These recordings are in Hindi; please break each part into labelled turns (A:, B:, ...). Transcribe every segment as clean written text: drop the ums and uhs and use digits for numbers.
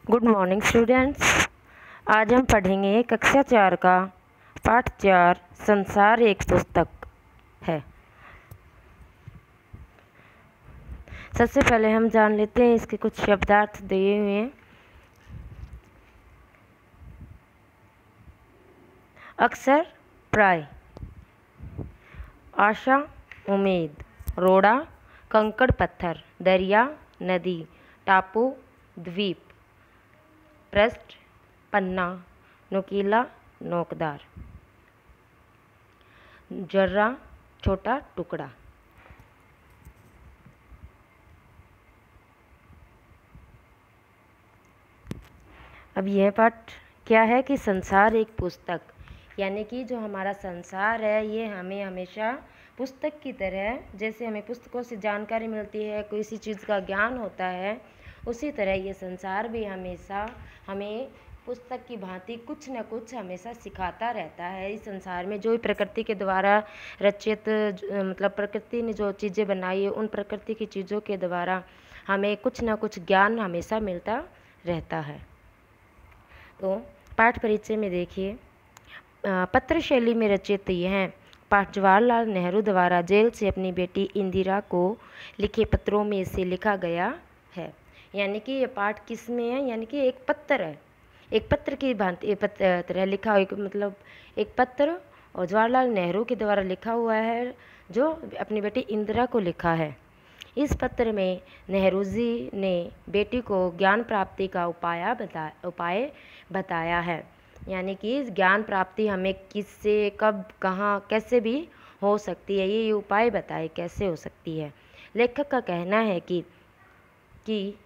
A: Good morning students. आज हम पढ़ेंगे कक्षा 4 का पाठ 4 संसार एक पुस्तक है। सबसे पहले हम जान लेते हैं इसके कुछ शब्दार्थ दिए हुए हैं। अक्सर, प्राय, आशा, उम्मीद, रोड़ा, कंकड़ पत्थर, दरिया, नदी, टापू, द्वीप, पृष्ठ, पन्ना, नुकीला, नोकदार, जर्रा, छोटा टुकड़ा। अब यह पाठ क्या है कि संसार एक पुस्तक, यानी कि जो हमारा संसार है ये हमें हमेशा पुस्तक की तरह, जैसे हमें पुस्तकों से जानकारी मिलती है, किसी चीज़ का ज्ञान होता है, उसी तरह ये संसार भी हमेशा हमें पुस्तक की भांति कुछ न कुछ हमेशा सिखाता रहता है। इस संसार में जो प्रकृति के द्वारा रचित मतलब प्रकृति ने जो चीज़ें बनाई है, उन प्रकृति की चीज़ों के द्वारा हमें कुछ न कुछ ज्ञान हमेशा मिलता रहता है। तो पाठ परिचय में देखिए, पत्र शैली में रचित ये हैं। पाठ जवाहरलाल नेहरू द्वारा जेल से अपनी बेटी इंदिरा को लिखे पत्रों में से लिखा गया है। यानी कि ये पाठ किस में है, यानी कि एक पत्र है, एक पत्र की भांति तरह लिखा, एक मतलब एक पत्र और जवाहरलाल नेहरू के द्वारा लिखा हुआ है, जो अपनी बेटी इंदिरा को लिखा है। इस पत्र में नेहरू जी ने बेटी को ज्ञान प्राप्ति का उपाय बताया है। यानी कि ज्ञान प्राप्ति हमें किससे, कब, कहाँ, कैसे भी हो सकती है, ये उपाय बताए कैसे हो सकती है। लेखक का कहना है कि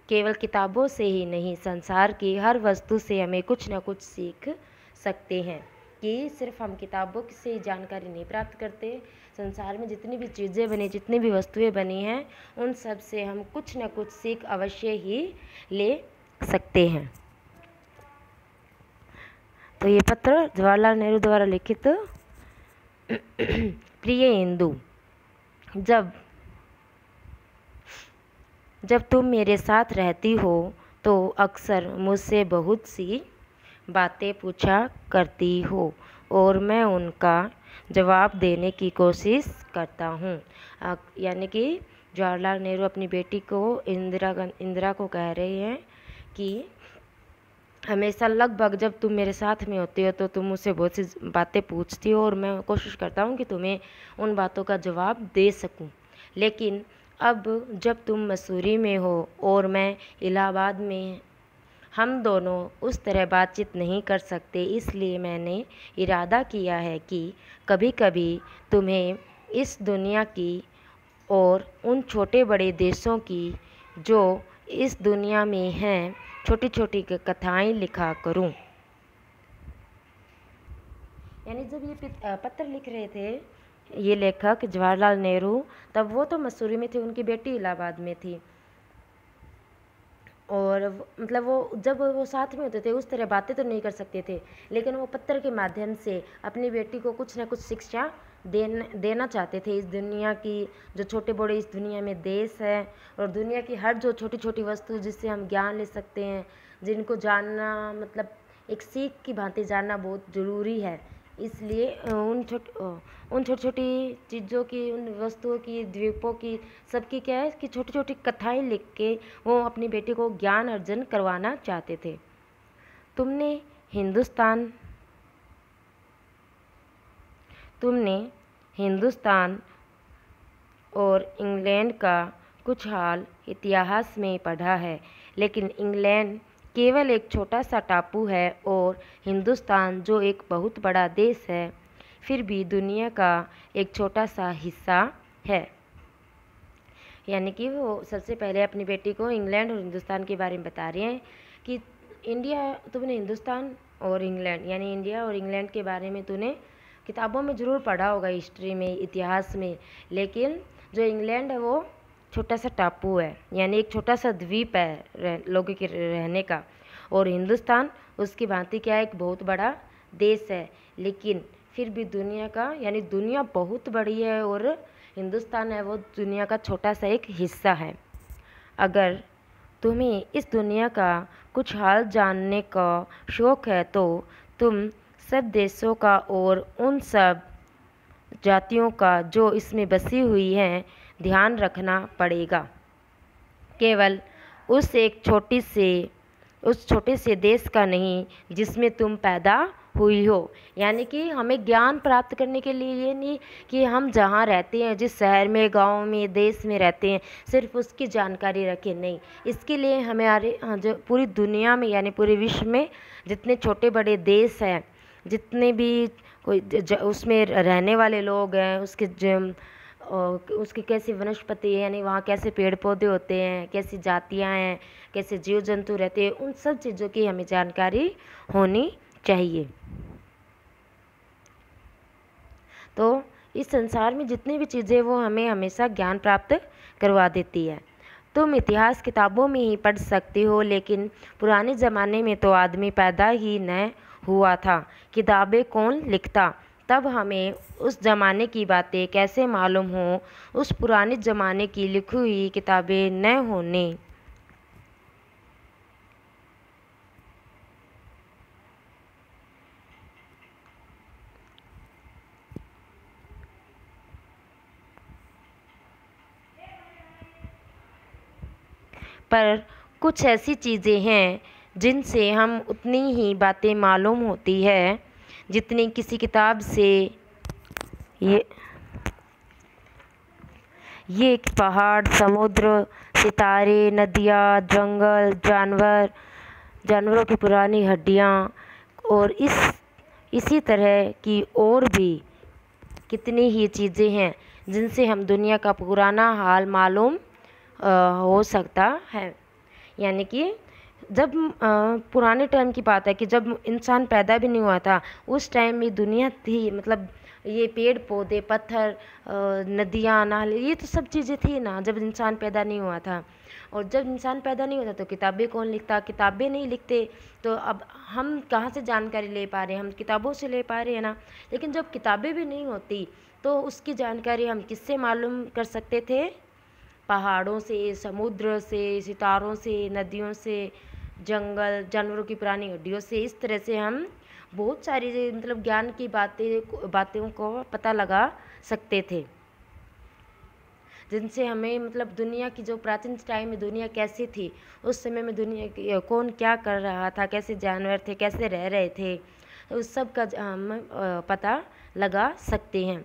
A: केवल किताबों से ही नहीं, संसार की हर वस्तु से हमें कुछ न कुछ सीख सकते हैं, कि सिर्फ हम किताबों से जानकारी नहीं प्राप्त करते। संसार में जितनी भी चीज़ें बनी, जितनी भी वस्तुएं बनी हैं, उन सब से हम कुछ न कुछ सीख अवश्य ही ले सकते हैं। तो ये पत्र जवाहरलाल नेहरू द्वारा लिखित। प्रिय इंदु, जब तुम मेरे साथ रहती हो तो अक्सर मुझसे बहुत सी बातें पूछा करती हो और मैं उनका जवाब देने की कोशिश करता हूँ। यानी कि जवाहरलाल नेहरू अपनी बेटी को इंदिरा को कह रहे हैं कि हमेशा लगभग जब तुम मेरे साथ में होती हो तो तुम मुझसे बहुत सी बातें पूछती हो और मैं कोशिश करता हूँ कि तुम्हें उन बातों का जवाब दे सकूँ। लेकिन अब जब तुम मसूरी में हो और मैं इलाहाबाद में, हम दोनों उस तरह बातचीत नहीं कर सकते, इसलिए मैंने इरादा किया है कि कभी कभी तुम्हें इस दुनिया की और उन छोटे बड़े देशों की जो इस दुनिया में हैं, छोटी छोटी कथाएं लिखा करूं। यानी जब ये पत्र लिख रहे थे ये लेखक जवाहरलाल नेहरू, तब वो तो मसूरी में थे, उनकी बेटी इलाहाबाद में थी, और मतलब वो जब वो साथ में होते थे उस तरह बातें तो नहीं कर सकते थे, लेकिन वो पत्र के माध्यम से अपनी बेटी को कुछ ना कुछ शिक्षा देना चाहते थे। इस दुनिया की जो छोटे बड़े इस दुनिया में देश है, और दुनिया की हर जो छोटी छोटी वस्तु जिससे हम ज्ञान ले सकते हैं, जिनको जानना मतलब एक सीख की भांति जानना बहुत ज़रूरी है। इसलिए उन छोटी छोटी चीज़ों की, उन वस्तुओं की, द्वीपों की, सबकी क्या है कि छोटी छोटी कथाएं लिख के वो अपनी बेटी को ज्ञान अर्जन करवाना चाहते थे। तुमने हिंदुस्तान और इंग्लैंड का कुछ हाल इतिहास में पढ़ा है, लेकिन इंग्लैंड केवल एक छोटा सा टापू है और हिंदुस्तान जो एक बहुत बड़ा देश है, फिर भी दुनिया का एक छोटा सा हिस्सा है। यानी कि वो सबसे पहले अपनी बेटी को इंग्लैंड और हिंदुस्तान के बारे में बता रहे हैं कि तुमने हिंदुस्तान और इंग्लैंड, यानी इंडिया और इंग्लैंड के बारे में तूने किताबों में ज़रूर पढ़ा होगा, हिस्ट्री में, इतिहास में, लेकिन जो इंग्लैंड है वो छोटा सा टापू है, यानी एक छोटा सा द्वीप है लोगों के रहने का, और हिंदुस्तान उसकी भांति क्या है, एक बहुत बड़ा देश है। लेकिन फिर भी दुनिया का, यानी दुनिया बहुत बड़ी है और हिंदुस्तान है वो दुनिया का छोटा सा एक हिस्सा है। अगर तुम्हें इस दुनिया का कुछ हाल जानने का शौक़ है तो तुम सब देशों का और उन सब जातियों का जो इसमें बसी हुई हैं ध्यान रखना पड़ेगा। केवल उस छोटे से देश का नहीं जिसमें तुम पैदा हुई हो। यानी कि हमें ज्ञान प्राप्त करने के लिए ये नहीं कि हम जहाँ रहते हैं, जिस शहर में, गांव में, देश में रहते हैं, सिर्फ उसकी जानकारी रखें, नहीं। इसके लिए हमारे जो पूरी दुनिया में यानी पूरे विश्व में जितने छोटे बड़े देश हैं, जितने भी उसमें रहने वाले लोग हैं, उसकी कैसी वनस्पति है, यानी वहाँ कैसे पेड़ पौधे होते हैं, कैसी जातियाँ हैं, कैसे जीव जंतु रहते हैं, उन सब चीज़ों की हमें जानकारी होनी चाहिए। तो इस संसार में जितनी भी चीज़ें वो हमें हमेशा ज्ञान प्राप्त करवा देती है। तुम इतिहास किताबों में ही पढ़ सकते हो, लेकिन पुराने ज़माने में तो आदमी पैदा ही न हुआ था, किताबें कौन लिखता, तब हमें उस ज़माने की बातें कैसे मालूम हो। उस पुराने ज़माने की लिखी हुई किताबें न होने पर कुछ ऐसी चीज़ें हैं जिनसे हम उतनी ही बातें मालूम होती है जितनी किसी किताब से। ये पहाड़, समुद्र, सितारे, नदियाँ, जंगल, जानवरों की पुरानी हड्डियाँ और इसी तरह की और भी कितनी ही चीज़ें हैं जिनसे हम दुनिया का पुराना हाल मालूम हो सकता है। यानी कि जब पुराने टाइम की बात है कि जब इंसान पैदा भी नहीं हुआ था, उस टाइम में दुनिया थी, मतलब ये पेड़ पौधे, पत्थर, नदियाँ, नाले, ये तो सब चीज़ें थी ना जब इंसान पैदा नहीं हुआ था। और जब इंसान पैदा नहीं होता तो किताबें कौन लिखता, किताबें नहीं लिखते तो अब हम कहाँ से जानकारी ले पा रहे हैं, हम किताबों से ले पा रहे हैं ना। लेकिन जब किताबें भी नहीं होती तो उसकी जानकारी हम किससे मालूम कर सकते थे? पहाड़ों से, समुद्र से, सितारों से, नदियों से, जंगल, जानवरों की पुरानी हड्डियों से। इस तरह से हम बहुत सारी मतलब ज्ञान की बातों को पता लगा सकते थे, जिनसे हमें मतलब दुनिया की जो प्राचीन टाइम में दुनिया कैसी थी, उस समय में दुनिया की कौन क्या कर रहा था, कैसे जानवर थे, कैसे रह रहे थे, उस सब का हम पता लगा सकते हैं।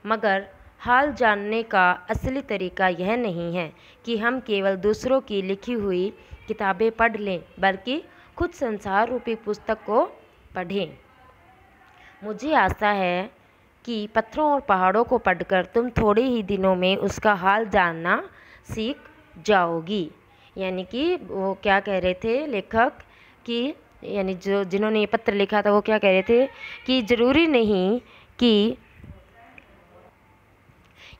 A: मगर हाल जानने का असली तरीका यह नहीं है कि हम केवल दूसरों की लिखी हुई किताबें पढ़ लें, बल्कि खुद संसार रूपी पुस्तक को पढ़ें। मुझे आशा है कि पत्थरों और पहाड़ों को पढ़कर तुम थोड़े ही दिनों में उसका हाल जानना सीख जाओगी। यानी कि वो क्या कह रहे थे लेखक कि यानी जिन्होंने ये पत्र लिखा था वो क्या कह रहे थे कि ज़रूरी नहीं कि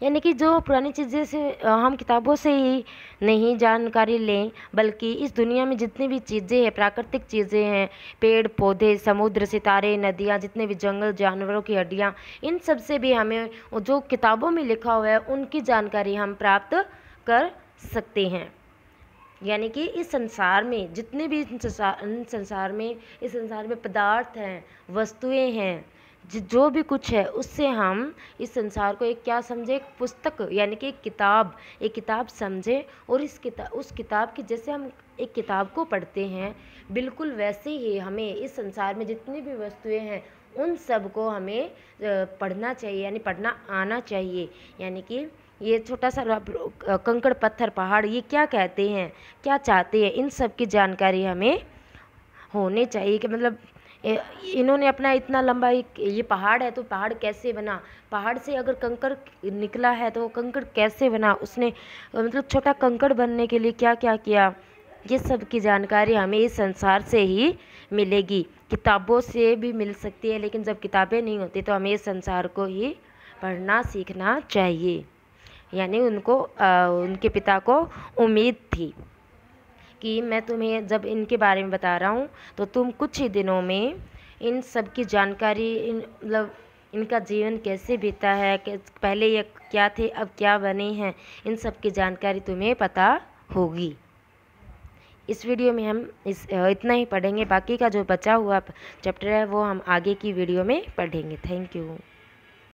A: यानी कि जो पुरानी चीज़ें से हम किताबों से ही नहीं जानकारी लें, बल्कि इस दुनिया में जितनी भी चीज़ें हैं, प्राकृतिक चीज़ें हैं, पेड़ पौधे, समुद्र, सितारे, नदियाँ, जितने भी जंगल, जानवरों की हड्डियाँ, इन सब से भी हमें जो किताबों में लिखा हुआ है उनकी जानकारी हम प्राप्त कर सकते हैं। यानी कि इस संसार में जितने भी इस संसार में पदार्थ हैं, वस्तुएं हैं, जो भी कुछ है, उससे हम इस संसार को एक क्या समझे, एक पुस्तक यानी कि एक किताब समझे। और उस किताब की जैसे हम एक किताब को पढ़ते हैं, बिल्कुल वैसे ही हमें इस संसार में जितनी भी वस्तुएं हैं उन सब को हमें पढ़ना चाहिए, यानी पढ़ना आना चाहिए। यानी कि ये छोटा सा कंकड़, पत्थर, पहाड़, ये क्या कहते हैं, क्या चाहते हैं, इन सब की जानकारी हमें होनी चाहिए। कि मतलब इन्होंने अपना इतना लंबा ये पहाड़ है तो पहाड़ कैसे बना, पहाड़ से अगर कंकड़ निकला है तो वो कंकड़ कैसे बना, उसने मतलब छोटा कंकड़ बनने के लिए क्या क्या किया, ये सब की जानकारी हमें इस संसार से ही मिलेगी। किताबों से भी मिल सकती है, लेकिन जब किताबें नहीं होती तो हमें इस संसार को ही पढ़ना सीखना चाहिए। यानी उनके पिता को उम्मीद थी कि मैं तुम्हें जब इनके बारे में बता रहा हूँ तो तुम कुछ ही दिनों में इन सब की जानकारी, मतलब इनका जीवन कैसे बीता है, पहले ये क्या थे अब क्या बने हैं, इन सब की जानकारी तुम्हें पता होगी। इस वीडियो में हम इतना ही पढ़ेंगे। बाकी का जो बचा हुआ चैप्टर है वो हम आगे की वीडियो में पढ़ेंगे। Thank you.